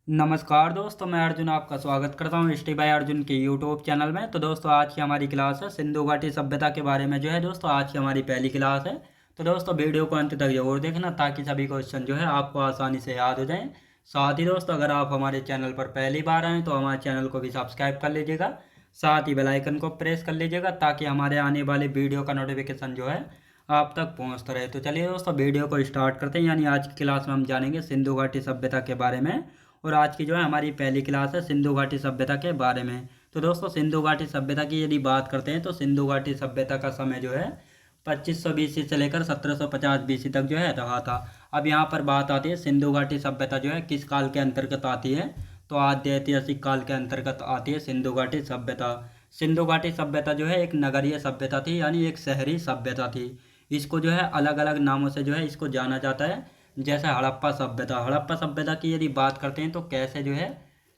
नमस्कार दोस्तों, मैं अर्जुन आपका स्वागत करता हूँ स्टे बाय अर्जुन के यूट्यूब चैनल में। तो दोस्तों, आज की हमारी क्लास है सिंधु घाटी सभ्यता के बारे में। जो है दोस्तों, आज की हमारी पहली क्लास है। तो दोस्तों, वीडियो को अंत तक जरूर देखना ताकि सभी क्वेश्चन जो है आपको आसानी से याद हो जाएं। साथ ही दोस्तों, अगर आप हमारे चैनल पर पहली बार आएँ तो हमारे चैनल को भी सब्सक्राइब कर लीजिएगा। साथ ही बेल आइकन को प्रेस कर लीजिएगा ताकि हमारे आने वाले वीडियो का नोटिफिकेशन जो है आप तक पहुंचता रहे। तो चलिए दोस्तों, वीडियो को स्टार्ट करते हैं। यानी आज की क्लास में हम जानेंगे सिंधु घाटी सभ्यता के बारे में। और आज की जो है हमारी पहली क्लास है सिंधु घाटी सभ्यता के बारे में। तो दोस्तों, सिंधु घाटी सभ्यता की यदि बात करते हैं तो सिंधु घाटी सभ्यता का समय जो है 2500 बीसी से लेकर 1750 बीसी तक जो है रहा था। अब यहाँ पर बात आती है सिंधु घाटी सभ्यता जो है किस काल के अंतर्गत आती है। तो आद्य ऐतिहासिक काल के अंतर्गत आती है सिंधु घाटी सभ्यता। सिंधु घाटी सभ्यता जो है एक नगरीय सभ्यता थी, यानी एक शहरी सभ्यता थी। इसको जो है अलग अलग नामों से जो है इसको जाना जाता है। जैसे हड़प्पा सभ्यता की यदि बात करते हैं तो कैसे जो है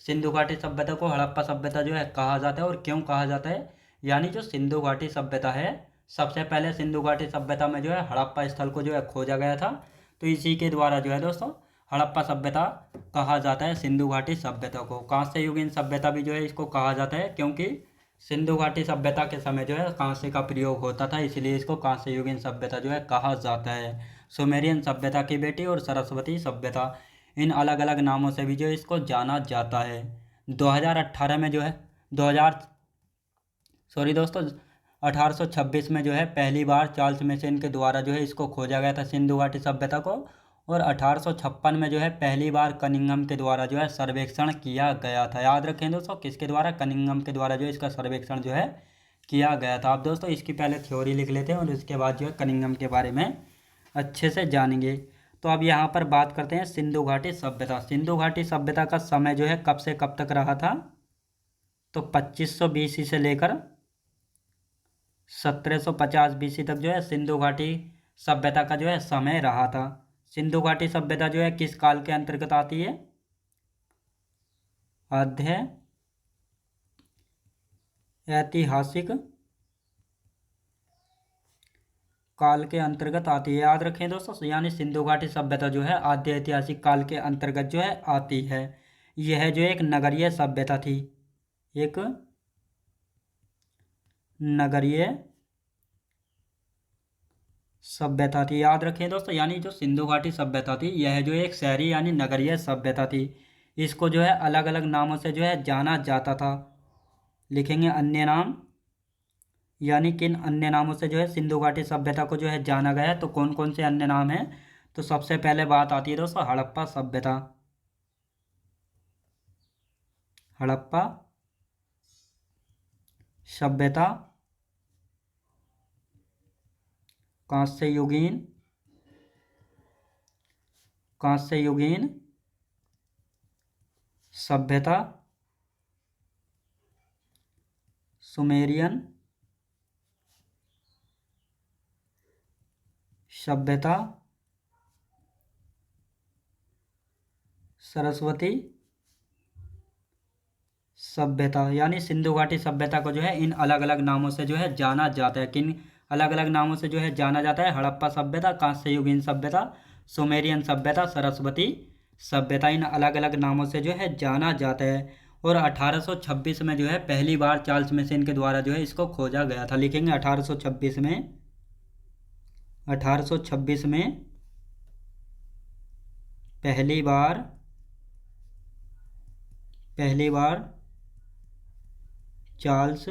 सिंधु घाटी सभ्यता को हड़प्पा सभ्यता जो है कहा जाता है और क्यों कहा जाता है। यानी जो सिंधु घाटी सभ्यता है, सबसे पहले सिंधु घाटी सभ्यता में जो है हड़प्पा स्थल को जो है खोजा गया था। तो इसी के द्वारा जो है दोस्तों हड़प्पा सभ्यता कहा जाता है सिंधु घाटी सभ्यता को। कांस्य युगीन सभ्यता भी जो है इसको कहा जाता है, क्योंकि सिंधु घाटी सभ्यता के समय जो है कांसे का प्रयोग होता था, इसलिए इसको कांस्य युगीन सभ्यता जो है कहा जाता है। सुमेरियन सभ्यता की बेटी और सरस्वती सभ्यता, इन अलग अलग नामों से भी जो इसको जाना जाता है। 2018 में जो है 2000 सॉरी दोस्तों 1826 में जो है पहली बार चार्ल्स मेसन के द्वारा जो है इसको खोजा गया था सिंधु घाटी सभ्यता को। और 1856 में जो है पहली बार कनिंघम के द्वारा जो है सर्वेक्षण किया गया था। याद रखें दोस्तों, किसके द्वारा? कनिंघम के द्वारा जो है इसका सर्वेक्षण जो है किया गया था। आप दोस्तों इसकी पहले थ्योरी लिख लेते हैं और उसके बाद जो है कनिंघम के बारे में अच्छे से जानेंगे। तो अब यहाँ पर बात करते हैं सिंधु घाटी सभ्यता। सिंधु घाटी सभ्यता का समय जो है कब से कब तक रहा था? तो 2500 बीसी से लेकर 1750 बीसी तक जो है सिंधु घाटी सभ्यता का जो है समय रहा था। सिंधु घाटी सभ्यता जो है किस काल के अंतर्गत आती है? आद्य ऐतिहासिक काल के अंतर्गत आती है। याद रखें दोस्तों, यानी सिंधु घाटी सभ्यता जो है आद्य ऐतिहासिक काल के अंतर्गत जो है आती है। यह जो एक नगरीय सभ्यता थी, एक नगरीय सभ्यता थी। याद रखें दोस्तों, यानी जो सिंधु घाटी सभ्यता थी यह जो एक शहरी यानी नगरीय सभ्यता थी। इसको जो है अलग अलग नामों से जो है जाना जाता था। लिखेंगे अन्य नाम, यानी किन अन्य नामों से जो है सिंधु घाटी सभ्यता को जो है जाना गया है। तो कौन कौन से अन्य नाम हैं? तो सबसे पहले बात आती है दोस्तों हड़प्पा सभ्यता। हड़प्पा सभ्यता, कांस्य युगीन सभ्यता, सुमेरियन सभ्यता, सरस्वती सभ्यता। यानी सिंधु घाटी सभ्यता को जो है इन अलग अलग नामों से जो है जाना जाता है। किन अलग अलग नामों से जो है जाना जाता है? हड़प्पा सभ्यता, कांस्य युगीन सभ्यता, सुमेरियन सभ्यता, सरस्वती सभ्यता। इन अलग अलग नामों से जो है जाना जाता है। और 1826 में जो है पहली बार चार्ल्स मेसन के द्वारा जो है इसको खोजा गया था। लिखेंगे 1826 में, 1826 में पहली बार चार्ल्स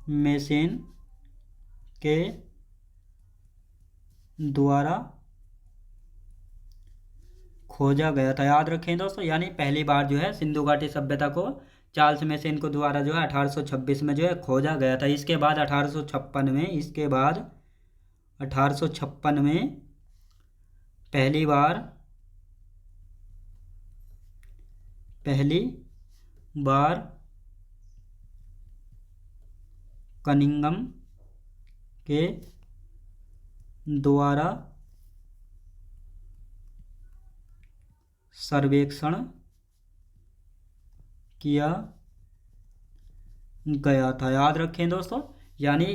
मेसन के द्वारा खोजा गया था। याद रखें दोस्तों, यानी पहली बार जो है सिंधु घाटी सभ्यता को चार्ल्स मेसन को द्वारा जो है 1826 में जो है खोजा गया था। इसके बाद 1856 में पहली बार कनिंघम के द्वारा सर्वेक्षण किया गया था। याद रखें दोस्तों, यानी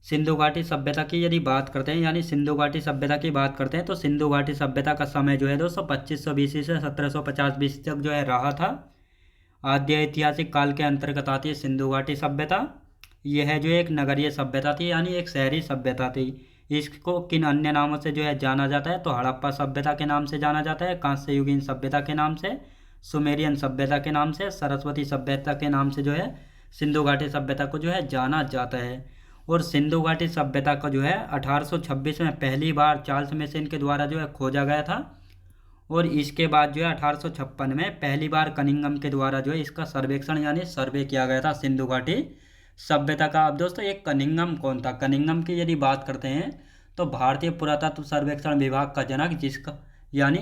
सिंधु घाटी सभ्यता की यदि बात करते हैं, यानी सिंधु घाटी सभ्यता की बात करते हैं, तो सिंधु घाटी सभ्यता का समय जो है दोस्तों 2500 बीसी से 1750 बीसी तक जो है रहा था। आद्य ऐतिहासिक काल के अंतर्गत आती है सिंधु घाटी सभ्यता। यह जो एक नगरीय सभ्यता थी, यानी एक शहरी सभ्यता थी। इसको किन अन्य नामों से जो है जाना जाता है, तो हड़प्पा सभ्यता के नाम से जाना जाता है, कांस्य युगीन सभ्यता के नाम से, सुमेरियन सभ्यता के नाम से, सरस्वती सभ्यता के नाम से जो है सिंधु घाटी सभ्यता को जो है जाना जाता है। और सिंधु घाटी सभ्यता का जो है 1826 में पहली बार चार्ल्स मेसन के द्वारा जो है खोजा गया था। और इसके बाद जो है 1856 में पहली बार कनिंघम के द्वारा जो है इसका सर्वेक्षण यानी सर्वे किया गया था सिंधु घाटी सभ्यता का। अब दोस्तों एक कनिंघम कौन था? कनिंघम की यदि बात करते हैं तो भारतीय पुरातत्व सर्वेक्षण विभाग का जनक, जिसका यानी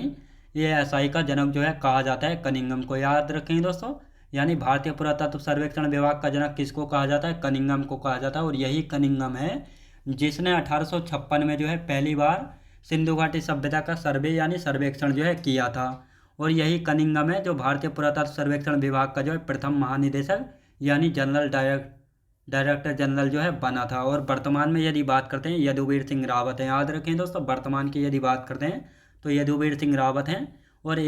ASI का जनक जो है कहा जाता है कनिंघम को। याद रखेंगे दोस्तों, यानी भारतीय पुरातत्व सर्वेक्षण विभाग का जनक किसको कहा जाता है? कनिंघम को कहा जाता है। और यही कनिंघम है जिसने 1856 में जो है पहली बार सिंधु घाटी सभ्यता का सर्वे यानी सर्वेक्षण जो है किया था। और यही कनिंघम है जो भारतीय पुरातत्व सर्वेक्षण विभाग का जो है प्रथम महानिदेशक यानी डायरेक्टर जनरल जो है बना था। और वर्तमान में यदि बात करते हैं यदुवीर सिंह रावत हैं। याद रखें दोस्तों, वर्तमान की यदि बात करते हैं तो यदुवीर सिंह रावत हैं। और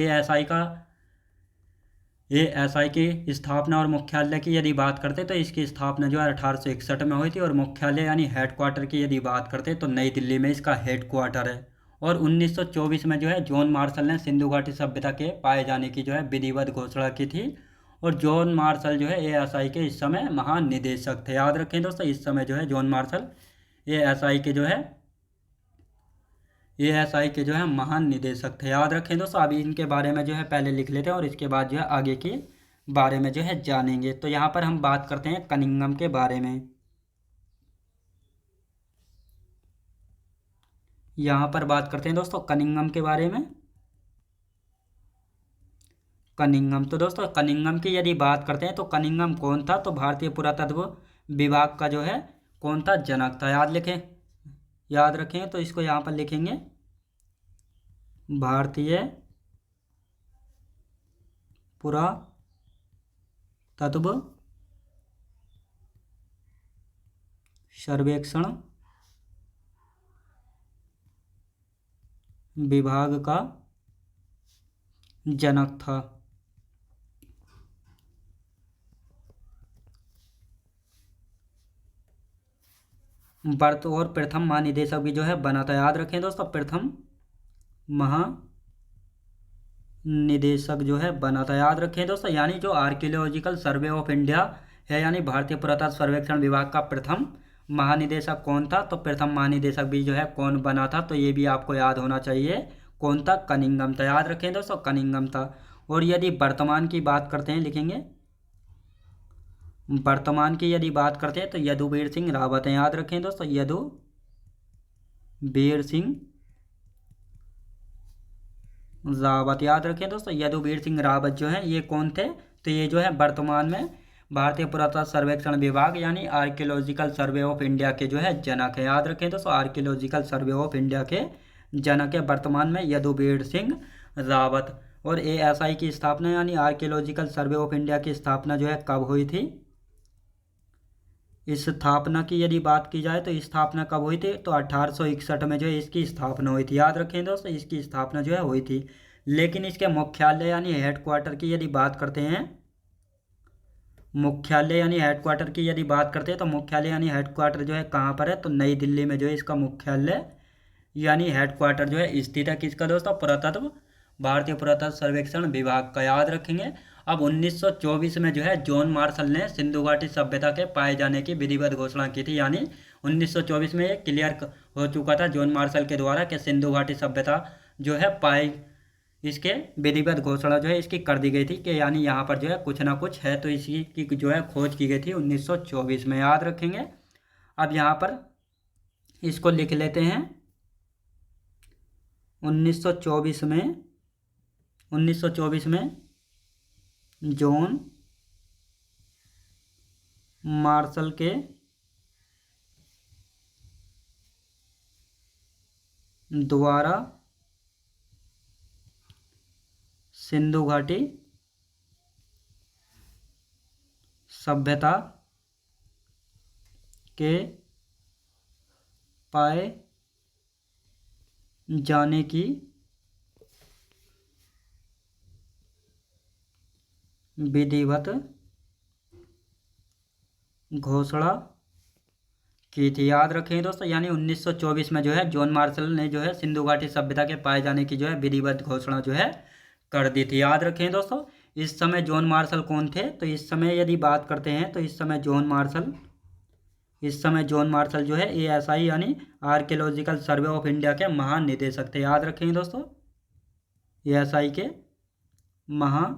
ASI की स्थापना और मुख्यालय की यदि बात करते तो इसकी स्थापना जो है 1861 में हुई थी। और मुख्यालय यानी हेडक्वार्टर की यदि बात करते तो नई दिल्ली में इसका हेडक्वार्टर है। और 1924 में जो है जॉन मार्शल ने सिंधु घाटी सभ्यता के पाए जाने की जो है विधिवत घोषणा की थी। और जॉन मार्शल जो है ASI के इस समय महानिदेशक थे। याद रखें दोस्तों, इस समय जो है जॉन मार्शल ASI के जो है महान निदेशक थे। याद रखें दोस्तों, अभी इनके बारे में जो है पहले लिख लेते हैं और इसके बाद जो है आगे के बारे में जो है जानेंगे। तो यहाँ पर हम बात करते हैं कनिंघम के बारे में। यहाँ पर बात करते हैं दोस्तों कनिंघम के बारे में। कनिंघम, तो दोस्तों कनिंघम की यदि बात करते हैं तो कनिंघम कौन था? तो भारतीय पुरातत्व विभाग का जो है कौन था? जनक था। याद रखें तो इसको यहाँ पर लिखेंगे भारतीय पुरातत्व सर्वेक्षण विभाग का जनक था। वर्त और प्रथम महानिदेशक भी जो है बना था। याद रखें दोस्तों, प्रथम महानिदेशक जो है बना था। याद रखें दोस्तों, यानी जो आर्कियोलॉजिकल सर्वे ऑफ इंडिया है यानी भारतीय पुरातत्व सर्वेक्षण विभाग का प्रथम महानिदेशक कौन था? तो प्रथम महानिदेशक भी जो है कौन बना था? तो ये भी आपको याद होना चाहिए, कौन था? कनिंघम था। याद रखें दोस्तों, कनिंघम था। और यदि वर्तमान की बात करते हैं, लिखेंगे वर्तमान की यदि बात करते हैं तो यदुवीर सिंह रावत हैं। याद रखें दोस्तों, यदुवीर सिंह रावत। याद रखें दोस्तों, यदुवीर सिंह रावत जो है ये कौन थे? तो ये जो है वर्तमान में भारतीय पुरातत्व सर्वेक्षण विभाग यानी आर्कियोलॉजिकल सर्वे ऑफ इंडिया के जो है जनक है। याद रखें दोस्तों, आर्कियोलॉजिकल सर्वे ऑफ इंडिया के जनक है वर्तमान में यदुवीर सिंह रावत। और ASI की स्थापना यानी आर्कियोलॉजिकल सर्वे ऑफ इंडिया की स्थापना जो है कब हुई थी? इस स्थापना की यदि बात की जाए तो स्थापना कब हुई थी? तो 1861 में जो है इसकी स्थापना हुई थी। याद रखें दोस्तों, इसकी स्थापना जो है हुई थी। लेकिन इसके मुख्यालय यानी हेडक्वार्टर की यदि बात करते हैं, मुख्यालय यानी हेडक्वार्टर की यदि बात करते हैं तो मुख्यालय यानी हेडक्वार्टर जो है कहाँ पर है? तो नई दिल्ली में जो है इसका मुख्यालय यानी हेडक्वार्टर जो है स्थित है। किसका दोस्तों? भारतीय पुरातत्व सर्वेक्षण विभाग का। याद रखेंगे। अब 1924 में जो है जॉन मार्शल ने सिंधु घाटी सभ्यता के पाए जाने की विधिवत घोषणा की थी। यानी 1924 में ये क्लियर हो चुका था जॉन मार्शल के द्वारा कि सिंधु घाटी सभ्यता जो है इसके विधिवत घोषणा जो है इसकी कर दी गई थी कि यानी यहाँ पर जो है कुछ ना कुछ है। तो इसी की जो है खोज की गई थी 1924 में। याद रखेंगे। अब यहाँ पर इसको लिख लेते हैं 1924 में जॉन मार्शल के द्वारा सिंधु घाटी सभ्यता के पाए जाने की विधिवत घोषणा की थी। याद रखें दोस्तों, यानी 1924 में जो है जॉन मार्शल ने जो है सिंधु घाटी सभ्यता के पाए जाने की जो है विधिवत घोषणा जो है कर दी थी। याद रखें दोस्तों, इस समय जॉन मार्शल कौन थे? तो इस समय यदि बात करते हैं तो इस समय जॉन मार्शल जो है ASI यानी आर्कियोलॉजिकल सर्वे ऑफ इंडिया के महानिदेशक थे। याद रखें दोस्तों, ASI के महानिदेशक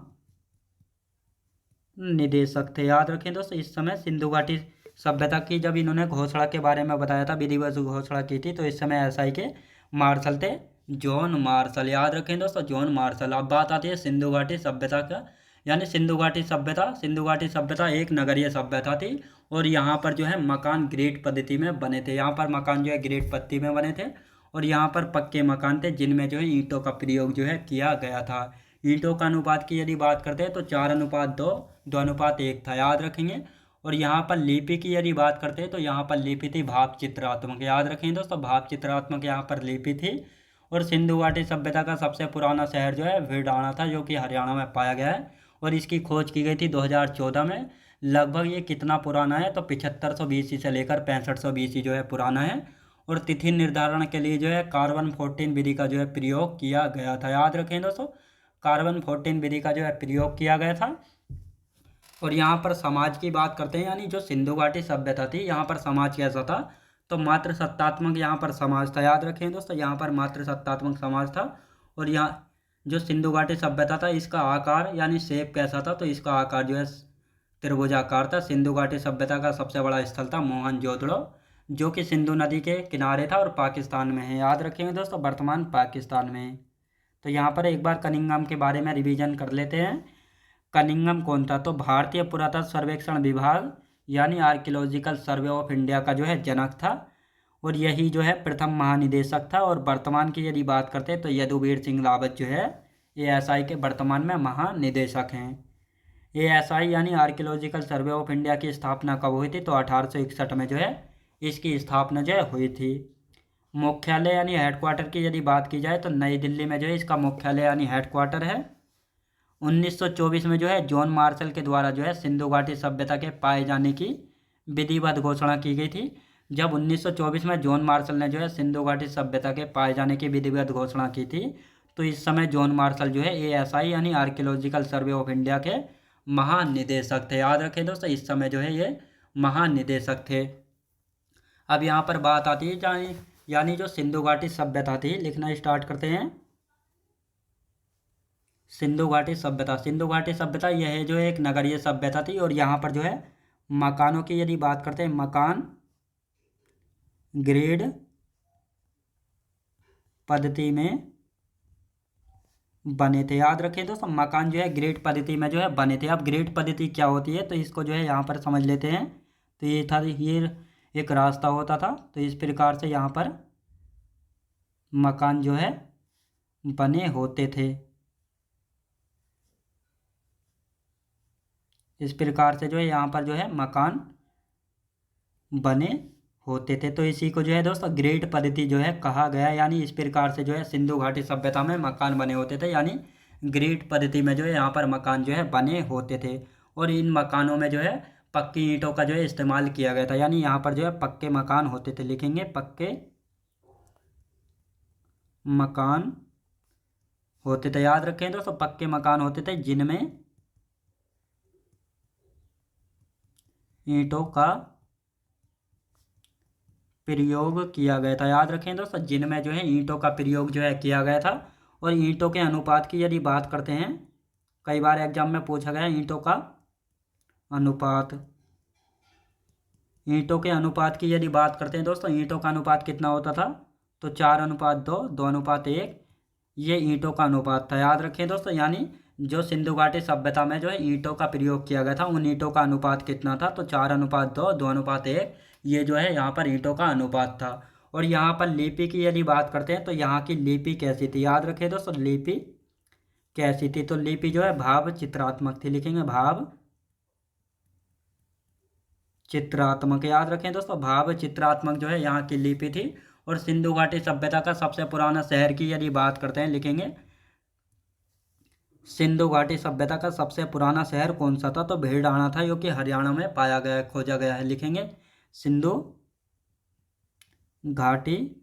थे। याद रखें दोस्तों, इस समय सिंधु घाटी सभ्यता की जब इन्होंने घोषणा के बारे में बताया था, विधिवत घोषणा की थी, तो इस समय ASI के मार्शल थे जॉन मार्शल। याद रखें दोस्तों, जॉन मार्शल। अब बात आती है सिंधु घाटी सभ्यता का, यानी सिंधु घाटी सभ्यता एक नगरीय सभ्यता थी और यहाँ पर जो है मकान ग्रिड पद्धति में बने थे। यहाँ पर मकान जो है ग्रिड पद्धति में बने थे और यहाँ पर पक्के मकान थे जिनमें जो है ईंटों का प्रयोग जो है किया गया था। ईंटों का अनुपात की यदि बात करते हैं तो 4:2, 2:1 था। याद रखेंगे। और यहाँ पर लिपि की यदि बात करते हैं तो यहाँ पर लिपि थी भाप चित्रात्मक। याद रखें दोस्तों, भाप चित्रात्मक यहाँ पर लिपि थी। और सिंधु घाटी सभ्यता का सबसे पुराना शहर जो है भिड़ाना था, जो कि हरियाणा में पाया गया है और इसकी खोज की गई थी 2014 में। लगभग ये कितना पुराना है? तो 7500 BC से लेकर 6500 BC जो है पुराना है। और तिथि निर्धारण के लिए जो है कार्बन 14 विधि का जो है प्रयोग किया गया था। याद रखें दोस्तों, कार्बन 14 विधि का जो है प्रयोग किया गया था। और यहाँ पर समाज की बात करते हैं, यानी जो सिंधु घाटी सभ्यता थी यहाँ पर समाज कैसा था? तो मात्र सत्तात्मक यहाँ पर समाज था। याद रखें दोस्तों, यहाँ पर मात्र सत्तात्मक समाज था। और यहाँ जो सिंधु घाटी सभ्यता था इसका आकार यानी शेप कैसा था? तो इसका आकार जो है त्रिभुजाकार था। सिंधु घाटी सभ्यता का सबसे बड़ा स्थल था मोहनजोदड़ो, जो कि सिंधु नदी के किनारे था और पाकिस्तान में है। याद रखेंगे दोस्तों, वर्तमान पाकिस्तान में है। तो यहाँ पर एक बार कनिंघम के बारे में रिवीजन कर लेते हैं। कनिंघम कौन था? तो भारतीय पुरातत्व सर्वेक्षण विभाग यानी आर्कियोलॉजिकल सर्वे ऑफ इंडिया का जो है जनक था और यही जो है प्रथम महानिदेशक था। और वर्तमान की यदि बात करते हैं तो यदुवीर सिंह रावत जो है ASI के वर्तमान में महानिदेशक हैं। ASI यानी आर्कियोलॉजिकल सर्वे ऑफ इंडिया की स्थापना कब हुई थी? तो 1861 में जो है इसकी स्थापना जो है हुई थी। मुख्यालय यानी हेडक्वार्टर की यदि बात की जाए तो नई दिल्ली में जो है इसका मुख्यालय यानी हेडक्वार्टर है। 1924 में जो है जॉन मार्शल के द्वारा जो है सिंधु घाटी सभ्यता के पाए जाने की विधिवत घोषणा की गई थी। जब 1924 में जॉन मार्शल ने जो है सिंधु घाटी सभ्यता के पाए जाने की विधिवत घोषणा की थी, तो इस समय जॉन मार्शल जो है ASI यानी आर्कियोलॉजिकल सर्वे ऑफ इंडिया के महानिदेशक थे। याद रखें दोस्तों, इस समय जो है ये महानिदेशक थे। अब यहाँ पर बात आती है यानी जो सिंधु घाटी सभ्यता थी, लिखना स्टार्ट करते हैं। सिंधु घाटी सभ्यता यह जो एक नगरीय सभ्यता थी और यहाँ पर जो है मकानों की यदि बात करते हैं, मकान ग्रिड पद्धति में बने थे। याद रखें दोस्तों, मकान जो है ग्रिड पद्धति में जो है बने थे। अब ग्रिड पद्धति क्या होती है तो इसको जो है यहाँ पर समझ लेते हैं। तो ये एक रास्ता होता था, तो इस प्रकार से यहाँ पर मकान जो है बने होते थे। इस प्रकार से जो है यहाँ पर जो है मकान बने होते थे, तो इसी को जो है दोस्तों ग्रिड पद्धति जो है कहा गया। यानी इस प्रकार से जो है सिंधु घाटी सभ्यता में मकान बने होते थे, यानी ग्रिड पद्धति में जो है यहाँ पर मकान जो है बने होते थे। और इन मकानों में जो है पक्की ईंटों का जो है इस्तेमाल किया गया था, यानी यहाँ पर जो है पक्के मकान होते थे। लिखेंगे पक्के मकान होते थे। याद रखें दोस्तों, पक्के मकान होते थे जिनमें ईंटों का प्रयोग किया गया था। याद रखें दोस्तों, जिनमें जो है ईंटों का प्रयोग जो है किया गया था। और ईंटों के अनुपात की यदि बात करते हैं, कई बार एग्जाम में पूछा गया ईंटों का अनुपात। ईंटों के अनुपात की यदि बात करते हैं दोस्तों, ईंटों का अनुपात कितना होता था? तो 4:2, 2:1 ये ईंटों का अनुपात था। याद रखें दोस्तों, यानी जो सिंधु घाटी सभ्यता में जो है ईंटों का प्रयोग किया गया था, उन ईंटों का अनुपात कितना था? तो 4:2, 2:1 ये जो है यहाँ पर ईंटों का अनुपात था। और यहाँ पर लिपि की यदि बात करते हैं तो यहाँ की लिपि कैसी थी? याद रखें दोस्तों, लिपि कैसी थी? तो लिपि जो है भाव चित्रात्मक थी। लिखेंगे भाव चित्रात्मक, याद रखें दोस्तों, भाव चित्रात्मक जो है यहाँ की लिपि थी। और सिंधु घाटी सभ्यता का सबसे पुराना शहर की यदि बात करते हैं, लिखेंगे सिंधु घाटी सभ्यता का सबसे पुराना शहर कौन सा था, तो भीलडाणा था, जो कि हरियाणा में पाया गया है, खोजा गया है। लिखेंगे सिंधु घाटी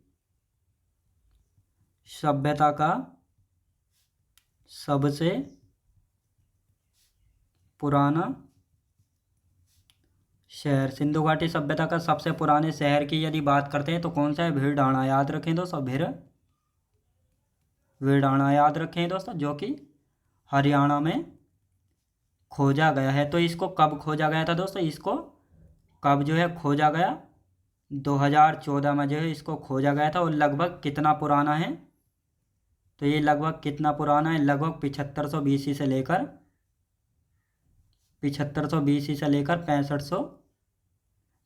सभ्यता का सबसे पुराना शहर, सिंधु घाटी सभ्यता का सबसे पुराने शहर की यदि बात करते हैं तो कौन सा है, भीलडाणा, याद रखें दोस्तों, भीलडाणा याद रखें दोस्तों, जो कि हरियाणा में खोजा गया है। तो इसको कब खोजा गया था दोस्तों, इसको कब जो है खोजा गया, 2014 में जो है इसको खोजा गया था। और लगभग कितना पुराना है, तो ये लगभग कितना पुराना है, लगभग 7500 BC से लेकर 6500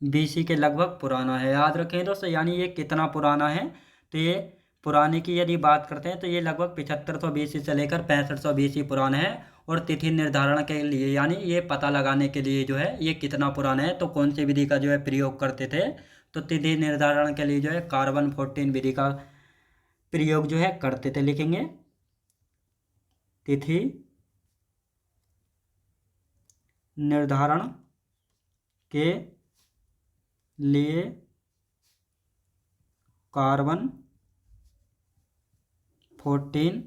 BC के लगभग पुराना है, याद रखें दोस्तों। यानी ये कितना पुराना है, तो ये पुराने की यदि बात करते हैं तो ये लगभग 7500 BC से लेकर 6500 BC पुराना है। और तिथि निर्धारण के लिए, यानी ये पता लगाने के लिए जो है ये कितना पुराना है, तो कौन सी विधि का जो है प्रयोग करते थे, तो तिथि निर्धारण के लिए जो है कार्बन 14 विधि का प्रयोग जो है करते थे। लिखेंगे तिथि निर्धारण के लिए कार्बन 14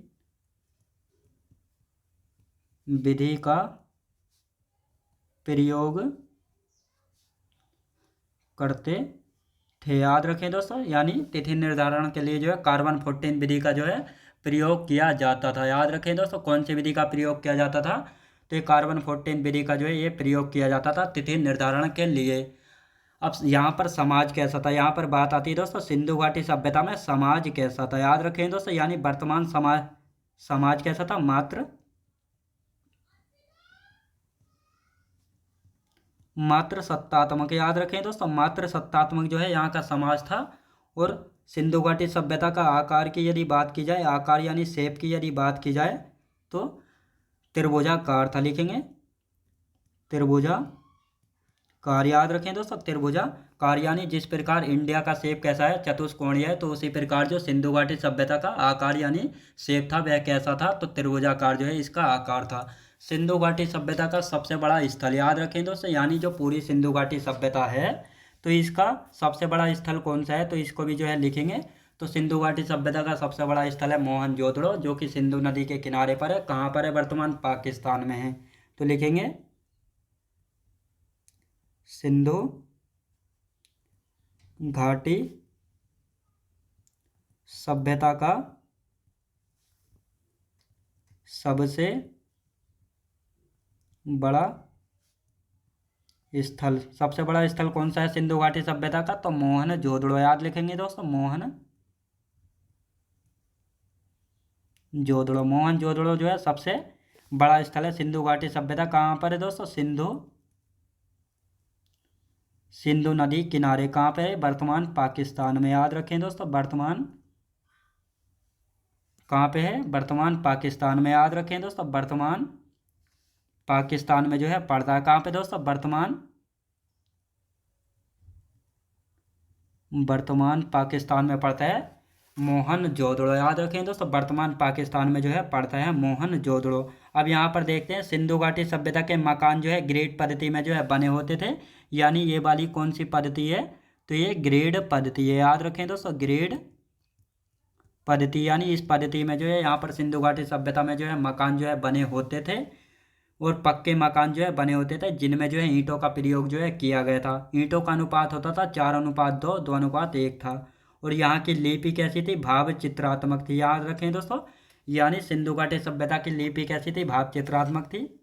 विधि का प्रयोग करते थे, याद रखें दोस्तों। यानी तिथि निर्धारण के लिए जो है कार्बन 14 विधि का जो है प्रयोग किया जाता था, याद रखें दोस्तों। कौन सी विधि का प्रयोग किया जाता था, तो ये कार्बन 14 विधि का जो है ये प्रयोग किया जाता था तिथि निर्धारण के लिए। अब यहाँ पर समाज कैसा था, यहाँ पर बात आती है दोस्तों, सिंधु घाटी सभ्यता में समाज कैसा था, याद रखें दोस्तों। यानी वर्तमान समाज कैसा था, मात्र सत्तात्मक, याद रखें दोस्तों, मात्र सत्तात्मक जो है यहाँ का समाज था। और सिंधु घाटी सभ्यता का आकार की यदि बात की जाए, आकार यानी शेप की यदि बात की जाए, तो त्रिभुजाकार था। लिखेंगे त्रिभुजाकार, याद रखें दोस्तों, त्रिभुजाकार। यानी जिस प्रकार इंडिया का शेप कैसा है, चतुष्कोणीय है, तो उसी प्रकार जो सिंधु घाटी सभ्यता का आकार यानी शेप था वह कैसा था, तो त्रिभुजाकार जो है इसका आकार था। सिंधु घाटी सभ्यता का सबसे बड़ा स्थल, याद रखें दोस्तों, यानी जो पूरी सिंधु घाटी सभ्यता है तो इसका सबसे बड़ा स्थल कौन सा है, तो इसको भी जो है लिखेंगे। तो सिंधु घाटी सभ्यता का सबसे बड़ा स्थल है मोहनजोदड़ो, जो कि सिंधु नदी के किनारे पर है। कहाँ पर है, वर्तमान पाकिस्तान में है। तो लिखेंगे सिंधु घाटी सभ्यता का सबसे बड़ा स्थल, सबसे बड़ा स्थल कौन सा है सिंधु घाटी सभ्यता का, तो मोहनजोदड़ो, याद लिखेंगे दोस्तों, मोहनजोदड़ो जो है सबसे बड़ा स्थल है सिंधु घाटी सभ्यता। कहाँ पर है दोस्तों, सिंधु नदी किनारे, कहाँ पे है, वर्तमान पाकिस्तान में, याद रखें दोस्तों, वर्तमान कहाँ पे है, वर्तमान पाकिस्तान में, याद रखें दोस्तों, वर्तमान पाकिस्तान में जो है पड़ता है। कहाँ पे दोस्तों, वर्तमान पाकिस्तान में पड़ता है मोहनजोदड़ो, याद रखें दोस्तों, वर्तमान पाकिस्तान में जो है पड़ता है मोहनजोदड़ो। अब यहाँ पर देखते हैं सिंधु घाटी सभ्यता के मकान जो है ग्रेड पद्धति में जो है बने होते थे। यानी ये वाली कौन सी पद्धति है, तो ये ग्रेड पद्धति है, याद रखें दोस्तों, ग्रेड पद्धति। यानी इस पद्धति में जो है यहाँ पर सिंधु घाटी सभ्यता में जो है मकान जो है बने होते थे। और पक्के मकान जो है बने होते थे, जिनमें जो है ईंटों का प्रयोग जो है किया गया था। ईंटों का अनुपात होता था 4:2, 2:1 था। और यहाँ की लिपि कैसी थी, भाव चित्रात्मक थी, याद रखें दोस्तों। यानी सिंधु घाटी सभ्यता की लिपि कैसी थी, भाव चित्रात्मक थी।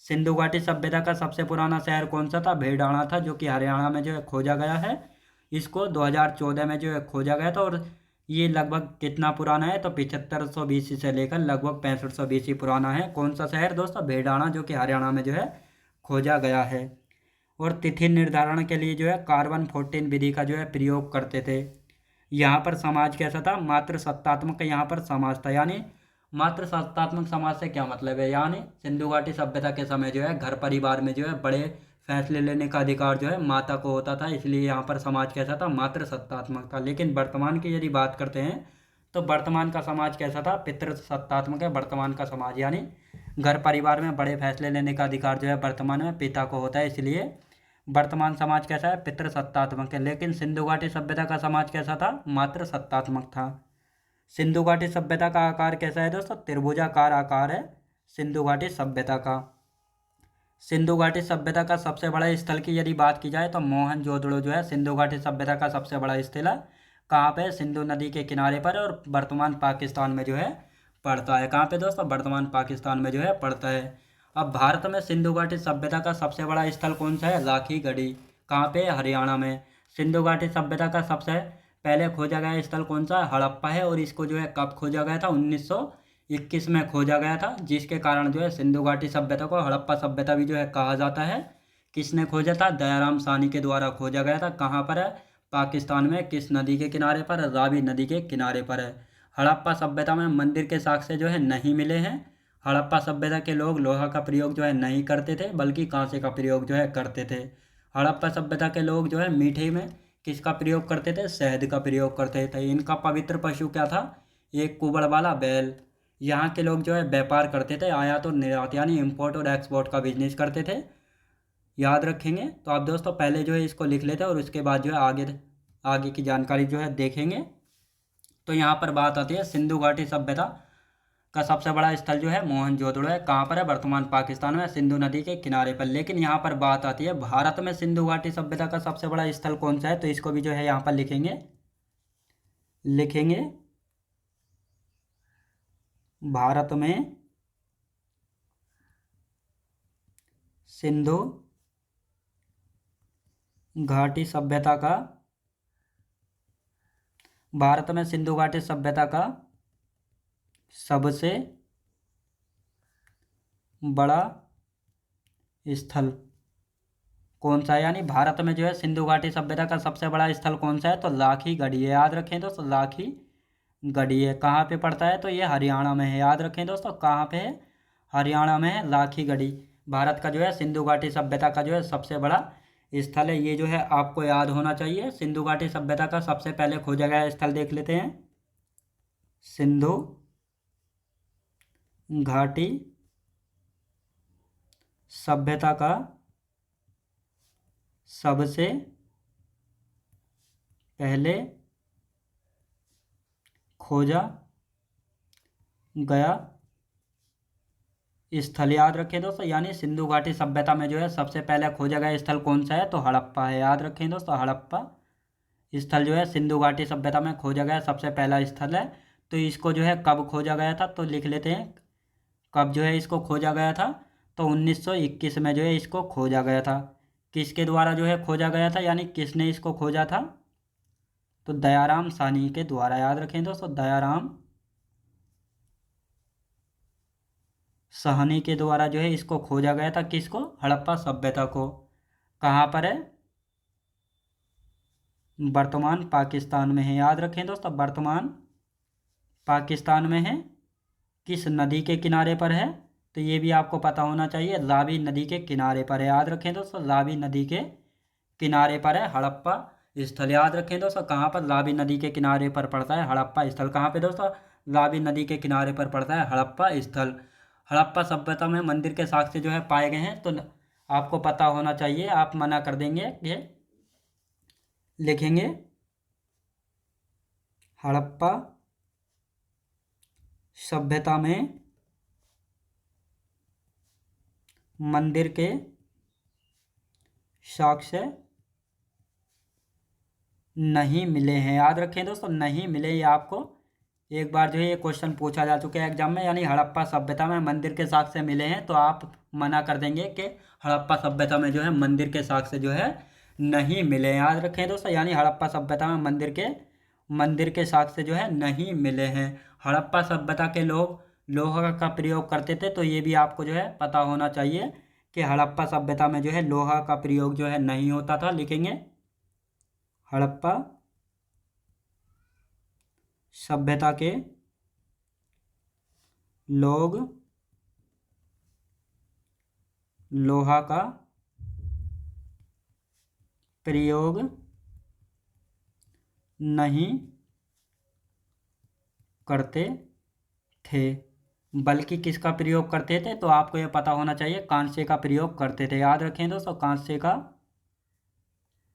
सिंधु घाटी सभ्यता का सबसे पुराना शहर कौन सा था, भीलडाणा था, जो कि हरियाणा में जो है खोजा गया है। इसको 2014 में जो है खोजा गया था। और ये लगभग कितना पुराना है, तो 7500 BC से लेकर लगभग 6500 BC पुराना है। कौन सा शहर दोस्तों, भीलडाणा, जो कि हरियाणा में जो है खोजा गया है। और तिथि निर्धारण के लिए जो है कार्बन 14 विधि का जो है प्रयोग करते थे। यहाँ पर समाज कैसा था, मात्र सत्तात्मक यहाँ पर समाज था। यानी मात्र सत्तात्मक समाज से क्या मतलब है, यानी सिंधु घाटी सभ्यता के समय जो है घर परिवार में जो है बड़े फैसले लेने का अधिकार जो है माता को होता था, इसलिए यहाँ पर समाज कैसा था, मातृ सत्तात्मक था। लेकिन वर्तमान की यदि बात करते हैं तो वर्तमान का समाज कैसा था, पितृ सत्तात्मक है वर्तमान का समाज। यानी घर परिवार में बड़े फैसले लेने का अधिकार जो है वर्तमान में पिता को होता है, इसलिए वर्तमान समाज कैसा है, पितृ सत्तात्मक है। लेकिन सिंधु घाटी सभ्यता का समाज कैसा था, मातृ सत्तात्मक था। सिंधु घाटी सभ्यता का आकार कैसा है दोस्तों, त्रिभुजाकार आकार है सिंधु घाटी सभ्यता का। सिंधु घाटी सभ्यता का सबसे बड़ा स्थल की यदि बात की जाए तो मोहनजोदड़ो जो है सिंधु घाटी सभ्यता का सबसे बड़ा स्थल है। कहाँ पे, सिंधु नदी के किनारे पर, और वर्तमान पाकिस्तान में जो है पड़ता है। कहाँ पे दोस्तों, वर्तमान पाकिस्तान में जो है पड़ता है। अब भारत में सिंधु घाटी सभ्यता का सबसे बड़ा स्थल कौन सा है, लाखी गढ़ी। कहाँ पे, हरियाणा में। सिंधु घाटी सभ्यता का सबसे पहले खोजा गया स्थल कौन सा है, हड़प्पा है। और इसको जो है कब खोजा गया था, 1921 में खोजा गया था, जिसके कारण जो है सिंधु घाटी सभ्यता को हड़प्पा सभ्यता भी जो है कहा जाता है। किसने खोजा था, दयाराम साहनी के द्वारा खोजा गया था। कहाँ पर है, पाकिस्तान में। किस नदी के किनारे पर, रावी नदी के किनारे पर है। हड़प्पा सभ्यता में मंदिर के साक्ष्य जो है नहीं मिले हैं। हड़प्पा सभ्यता के लोग लोहा का प्रयोग जो है नहीं करते थे, बल्कि कांसे का प्रयोग जो है करते थे। हड़प्पा सभ्यता के लोग जो है मीठे में किसका प्रयोग करते थे, शहद का प्रयोग करते थे। इनका पवित्र पशु क्या था, एक कुबड़ वाला बैल। यहाँ के लोग जो है व्यापार करते थे, आयात और निर्यात यानी इम्पोर्ट और एक्सपोर्ट का बिजनेस करते थे। याद रखेंगे। तो आप दोस्तों पहले जो है इसको लिख लेते हैं और उसके बाद जो है आगे आगे की जानकारी जो है देखेंगे। तो यहाँ पर बात आती है सिंधु घाटी सभ्यता का सबसे बड़ा स्थल जो है मोहनजोदड़ो है। कहाँ पर है, वर्तमान पाकिस्तान में, सिंधु नदी के किनारे पर। लेकिन यहाँ पर बात आती है भारत में सिंधु घाटी सभ्यता का सबसे बड़ा स्थल कौन सा है, तो इसको भी जो है यहाँ पर लिखेंगे भारत में सिंधु घाटी सभ्यता का, भारत में सिंधु घाटी सभ्यता का सबसे बड़ा स्थल कौन सा है। यानी भारत में जो है सिंधु घाटी सभ्यता का सबसे बड़ा स्थल कौन सा है, तो लाखी गढ़ी है। याद रखें दोस्तों, लाखी गढ़ी है। कहाँ पे पड़ता है, तो ये हरियाणा में है। याद रखें दोस्तों, कहाँ पे है, हरियाणा में है लाखी गढ़ी। भारत का जो है सिंधु घाटी सभ्यता का जो है सबसे बड़ा स्थल है। ये जो है आपको याद होना चाहिए। सिंधु घाटी सभ्यता का सबसे पहले खोजा गया स्थल देख लेते हैं। सिंधु घाटी सभ्यता का सबसे पहले खोजा गया स्थल, याद रखें दोस्तों। यानी सिंधु घाटी सभ्यता में जो है सबसे पहले खोजा गया स्थल कौन सा है, तो हड़प्पा है। याद रखें दोस्तों, हड़प्पा स्थल जो है सिंधु घाटी सभ्यता में खोजा गया सबसे पहला स्थल है। तो इसको जो है कब खोजा गया था, तो लिख लेते हैं कब जो है इसको खोजा गया था। तो 1921 में जो है इसको खोजा गया था। किसके द्वारा जो है खोजा गया था, यानी किसने इसको खोजा था, तो दयाराम साहनी के द्वारा। याद रखें दोस्तों, दयाराम साहनी के द्वारा जो है इसको खोजा गया था। किसको, हड़प्पा सभ्यता को। कहाँ पर है, वर्तमान पाकिस्तान में है। याद रखें दोस्तों, वर्तमान पाकिस्तान में है। किस नदी के किनारे पर है, तो ये भी आपको पता होना चाहिए, रावी नदी के किनारे पर है। याद रखें दोस्तों, रावी नदी के किनारे पर है हड़प्पा स्थल। याद रखें दोस्तों, कहाँ पर, रावी नदी के किनारे पर पड़ता है हड़प्पा स्थल। कहाँ पे दोस्तों, रावी नदी के किनारे पर पड़ता है हड़प्पा स्थल। हड़प्पा सभ्यता में मंदिर के साक्ष्य जो है पाए गए हैं। तो आपको पता होना चाहिए, आप मना कर देंगे, ये लिखेंगे हड़प्पा सभ्यता में मंदिर के साक्ष्य नहीं मिले हैं। याद रखें दोस्तों, नहीं मिले। ये आपको एक बार जो है ये क्वेश्चन पूछा जा चुका है एग्जाम में, यानी हड़प्पा सभ्यता में मंदिर के साक्ष्य मिले हैं, तो आप मना कर देंगे कि हड़प्पा सभ्यता में जो है मंदिर के साक्ष्य जो है नहीं मिले। याद रखें दोस्तों, यानी हड़प्पा सभ्यता में मंदिर के साक्ष्य जो है नहीं मिले हैं। हड़प्पा सभ्यता के लोग लोहा का प्रयोग करते थे, तो ये भी आपको जो है पता होना चाहिए कि हड़प्पा सभ्यता में जो है लोहा का प्रयोग जो है नहीं होता था। लिखेंगे हड़प्पा सभ्यता के लोग लोहा का प्रयोग नहीं करते थे, बल्कि किसका प्रयोग करते थे? तो आपको यह पता होना चाहिए, कांसे का प्रयोग करते थे। याद रखें दोस्तों, कांसे का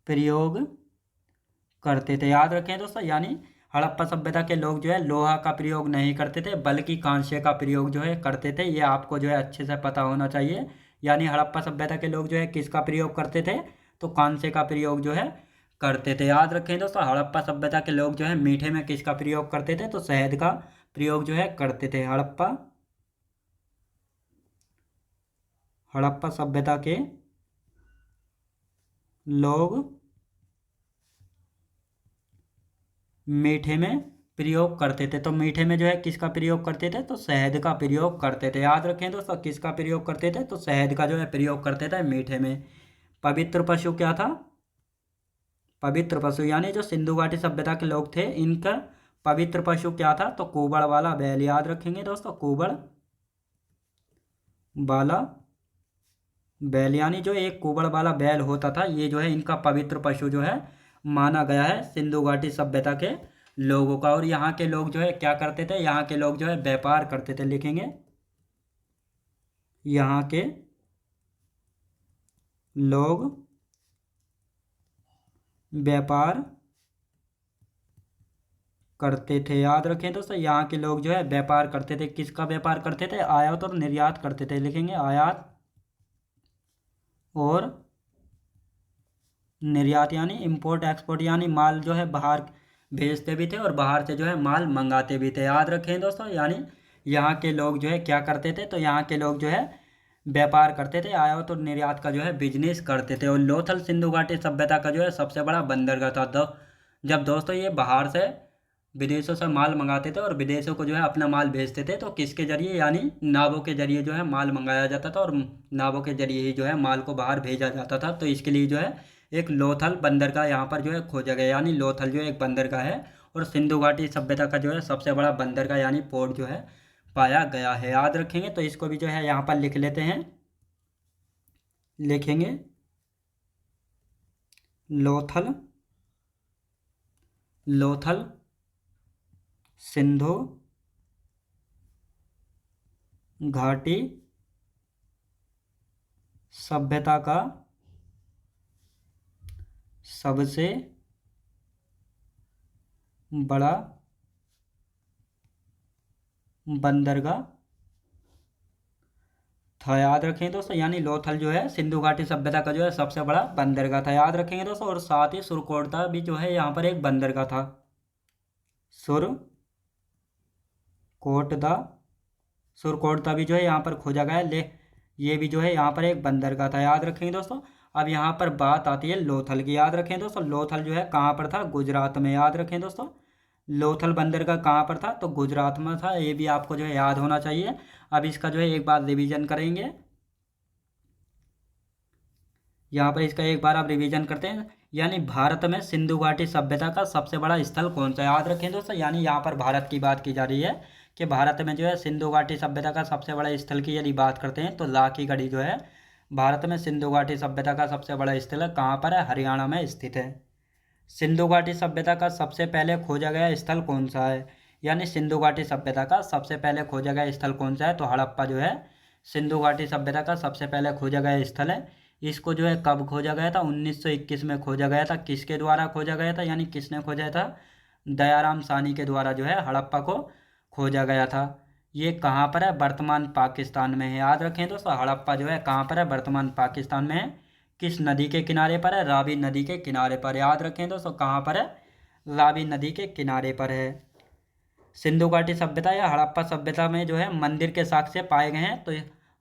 प्रयोग करते थे। याद रखें दोस्तों, यानी हड़प्पा सभ्यता के लोग जो है लोहा का प्रयोग नहीं करते थे, बल्कि कांसे का प्रयोग जो है करते थे। ये आपको जो है अच्छे से पता होना चाहिए। यानी हड़प्पा सभ्यता के लोग जो है किसका प्रयोग करते थे? तो कांसे का प्रयोग जो है करते थे। याद रखें दोस्तों, हड़प्पा सभ्यता के लोग जो है मीठे में किसका प्रयोग करते थे? तो शहद का प्रयोग जो है करते थे। हड़प्पा सभ्यता के लोग मीठे में प्रयोग करते थे। तो मीठे में जो है किसका प्रयोग करते थे? तो शहद का प्रयोग करते थे। याद रखें दोस्तों, किसका प्रयोग करते थे? तो शहद का जो है प्रयोग करते थे मीठे में। पवित्र पशु क्या था? पवित्र पशु यानी जो सिंधु घाटी सभ्यता के लोग थे, इनका पवित्र पशु क्या था? तो कुबड़ वाला बैल। याद रखेंगे दोस्तों, कुबड़ वाला बैल, यानी जो एक कुबड़ वाला बैल होता था, ये जो है इनका पवित्र पशु जो है माना गया है सिंधु घाटी सभ्यता के लोगों का। और यहाँ के लोग जो है क्या करते थे? यहाँ के लोग जो है व्यापार करते थे। लिखेंगे, यहाँ के लोग व्यापार करते थे। याद रखें दोस्तों, यहाँ के लोग जो है व्यापार करते थे। किसका व्यापार करते थे? आयात और निर्यात करते थे। लिखेंगे, आयात और निर्यात, यानी इंपोर्ट एक्सपोर्ट, यानी माल जो है बाहर भेजते भी थे और बाहर से जो है माल मंगाते भी थे। याद रखें दोस्तों, यानी यहाँ के लोग जो है क्या करते थे? तो यहाँ के लोग जो है व्यापार करते थे, आयात और निर्यात का जो है बिजनेस करते थे। और लोथल सिंधु घाटी सभ्यता का जो है सबसे बड़ा बंदरगाह था। जब दोस्तों ये बाहर से विदेशों से माल मंगाते थे और विदेशों को जो है अपना माल भेजते थे, तो किसके जरिए? यानी नावों के जरिए जो है माल मंगाया जाता था और नावों के जरिए ही जो है माल को बाहर भेजा जाता था। तो इसके लिए जो है एक लोथल बंदरगाह यहाँ पर जो है खोजा गया। यानी लोथल जो है एक बंदरगाह है और सिंधु घाटी सभ्यता का जो है सबसे बड़ा बंदरगाह यानी पोर्ट जो है पाया गया है। याद रखेंगे, तो इसको भी जो है यहाँ पर लिख लेते हैं। लिखेंगे, लोथल लोथल सिंधु घाटी सभ्यता का सबसे बड़ा बंदरगाह था। याद रखें दोस्तों, यानी लोथल जो है सिंधु घाटी सभ्यता का जो है सबसे बड़ा बंदरगाह था। याद रखेंगे दोस्तों, और साथ ही सुरकोटदा भी जो है यहाँ पर एक बंदरगाह था। सुरकोटदा सुरकोटदा भी जो है यहाँ पर खोजा गया ले, ये भी जो है यहाँ पर एक बंदरगाह था। याद रखेंगे दोस्तों। अब यहाँ पर बात आती है लोथल की। याद रखें दोस्तों, लोथल जो है कहाँ पर था? गुजरात में। याद रखें दोस्तों, लोथल बंदरगाह कहाँ पर था? तो गुजरात में था। ये भी आपको जो है याद होना चाहिए। अब इसका जो है एक बार रिवीजन करेंगे। यहाँ पर इसका एक बार आप रिवीजन करते हैं। यानी भारत में सिंधु घाटी सभ्यता का सबसे बड़ा स्थल कौन सा? याद रखें दोस्तों, यानी यहाँ पर भारत की बात की जा रही है कि भारत में जो है सिंधु घाटी सभ्यता का सबसे बड़ा स्थल की यदि बात करते हैं तो लाखी गढ़ी जो है भारत में सिंधु घाटी सभ्यता का सबसे बड़ा स्थल है। कहाँ पर है? हरियाणा में स्थित है। सिंधु घाटी सभ्यता का सबसे पहले खोजा गया स्थल कौन सा है? यानी सिंधु घाटी सभ्यता का सबसे पहले खोजा गया स्थल कौन सा है? तो हड़प्पा जो है सिंधु घाटी सभ्यता का सबसे पहले खोजा गया स्थल है। इसको जो है कब खोजा गया था? 1921 में खोजा गया था। किसके द्वारा खोजा गया था? यानी किसने खोजा था? दयाराम साहनी के द्वारा जो है हड़प्पा को खोजा गया था। ये कहाँ पर है? वर्तमान पाकिस्तान में है। याद रखें दोस्तों, हड़प्पा जो है कहाँ पर है? वर्तमान पाकिस्तान में है। किस नदी के किनारे पर है? रावी नदी के किनारे पर। याद रखें दोस्तों, कहाँ पर है? रावी नदी के किनारे पर है। सिंधु घाटी सभ्यता या हड़प्पा सभ्यता में जो है मंदिर के साक्ष्य पाए गए हैं, तो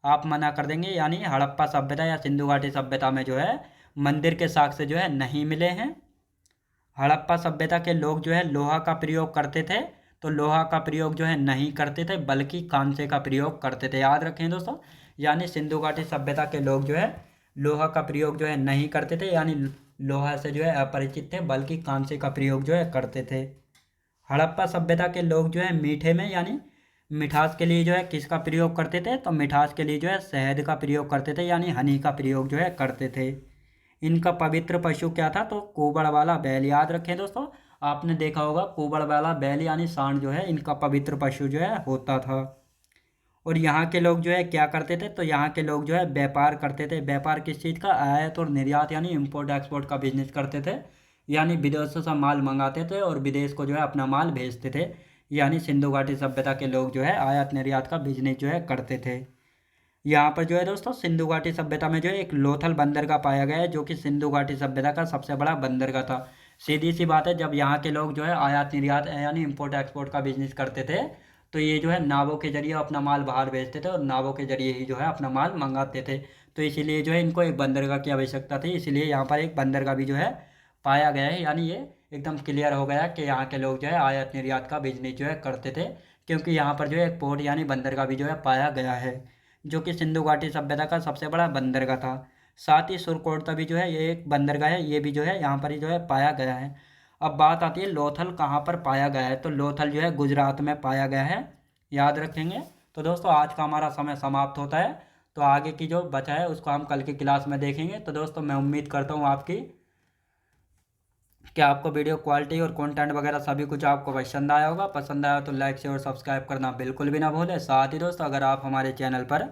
आप मना कर देंगे। यानी हड़प्पा सभ्यता या सिंधु घाटी सभ्यता में जो है मंदिर के साक्ष्य जो है नहीं मिले हैं। हड़प्पा सभ्यता के लोग जो है लोहा का प्रयोग करते थे, तो लोहा का प्रयोग जो है नहीं करते थे, बल्कि कांसे का प्रयोग करते थे। याद रखें दोस्तों, यानी सिंधु घाटी सभ्यता के लोग जो है लोहा का प्रयोग जो है नहीं करते थे, यानी लोहा से जो है अपरिचित थे, बल्कि कांसे का प्रयोग जो है करते थे। हड़प्पा सभ्यता के लोग जो है मीठे में यानी मिठास के लिए जो है किसका प्रयोग करते थे? तो मिठास के लिए जो है शहद का प्रयोग करते थे, यानी हनी का प्रयोग जो है करते थे। इनका पवित्र पशु क्या था, तो कुबड़ वाला बैल। याद रखें दोस्तों, आपने देखा होगा कुबड़ वाला बैल यानी सांड जो है इनका पवित्र पशु जो है होता था। और यहाँ के लोग जो है क्या करते थे, तो यहाँ के लोग जो है व्यापार करते थे। व्यापार किस चीज़ का, आयात और निर्यात यानी इम्पोर्ट एक्सपोर्ट का बिजनेस करते थे। यानी विदेशों से माल मंगाते थे और विदेश को जो है अपना माल भेजते थे। यानी सिंधु घाटी सभ्यता के लोग जो है आयात निर्यात का बिजनेस जो है करते थे। यहाँ पर जो है दोस्तों सिंधु घाटी सभ्यता में जो है एक लोथल बंदरगाह पाया गया है, जो कि सिंधु घाटी सभ्यता का सबसे बड़ा बंदरगाह था। सीधी सी बात है, जब यहाँ के लोग जो है आयात निर्यात यानी इम्पोर्ट एक्सपोर्ट का बिजनेस करते थे, तो ये जो है नावों के जरिए अपना माल बाहर भेजते थे और नावों के जरिए ही जो है अपना माल मंगाते थे। तो इसीलिए जो है इनको एक बंदरगाह की आवश्यकता थी, इसलिए यहाँ पर एक बंदरगाह भी जो है पाया गया है। यानी ये एकदम क्लियर हो गया कि यहाँ के लोग जो है आयात निर्यात का बिजनेस जो है करते थे, क्योंकि यहाँ पर जो है एक पोर्ट यानी बंदरगाह भी जो है पाया गया है, जो कि सिंधु घाटी सभ्यता का सबसे बड़ा बंदरगाह था। साथ ही सुरकोटता भी जो है ये एक बंदरगाह है, ये भी जो है यहाँ पर ही जो है पाया गया है। अब बात आती है लोथल कहाँ पर पाया गया है, तो लोथल जो है गुजरात में पाया गया है। याद रखेंगे। तो दोस्तों आज का हमारा समय समाप्त होता है, तो आगे की जो बचा है उसको हम कल की क्लास में देखेंगे। तो दोस्तों मैं उम्मीद करता हूँ आपकी कि आपको वीडियो क्वालिटी और कंटेंट वगैरह सभी कुछ आपको पसंद आया होगा। पसंद आया तो लाइक शेयर और सब्सक्राइब करना बिल्कुल भी ना भूलें। साथ ही दोस्तों अगर आप हमारे चैनल पर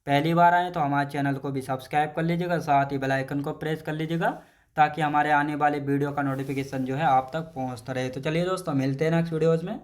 पहली बार आएँ तो हमारे चैनल को भी सब्सक्राइब कर लीजिएगा, साथ ही बेल आइकन को प्रेस कर लीजिएगा, ताकि हमारे आने वाले वीडियो का नोटिफिकेशन जो है आप तक पहुँचता रहे। तो चलिए दोस्तों मिलते हैं नेक्स्ट वीडियोज़ में।